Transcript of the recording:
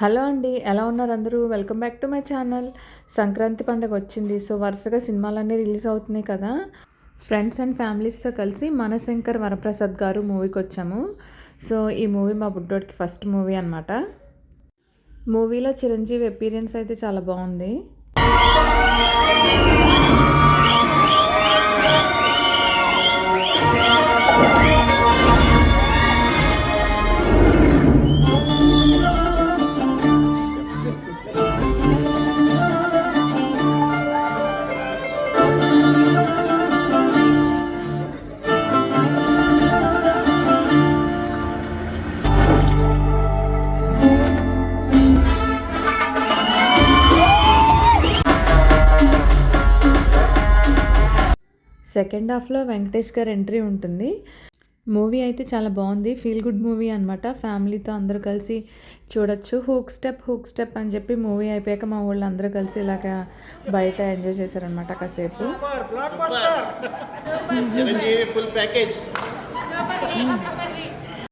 Hello అండి, ఎలా ఉన్నారు అందరూ? Welcome back to my channel. Sankranti పండుగ వచ్చింది. సో వరుసగా సినిమాలన్నీ రిలీజ్ అవుతున్నాయి కదా. ఫ్రెండ్స్ అండ్ ఫ్యామిలీస్తో కలిసి మనశంకర్ వరప్రసాద్ గారు మూవీకి వచ్చాము. సో ఈ మూవీ మా బుడ్డోడికి ఫస్ట్ మూవీ అనమాట. మూవీలో చిరంజీవి అపీరియన్స్ అయితే చాలా బాగుంది. సెకండ్ హాఫ్లో వెంకటేష్ గారి ఎంట్రీ ఉంటుంది. మూవీ అయితే చాలా బాగుంది. ఫీల్ గుడ్ మూవీ అనమాట. ఫ్యామిలీతో అందరూ కలిసి చూడొచ్చు. హూక్ స్టెప్ అని చెప్పి మూవీ అయిపోయాక మా వాళ్ళు అందరూ కలిసి ఇలాగా బయట ఎంజాయ్ చేశారనమాట కాసేపు. Chiranjeevi full package.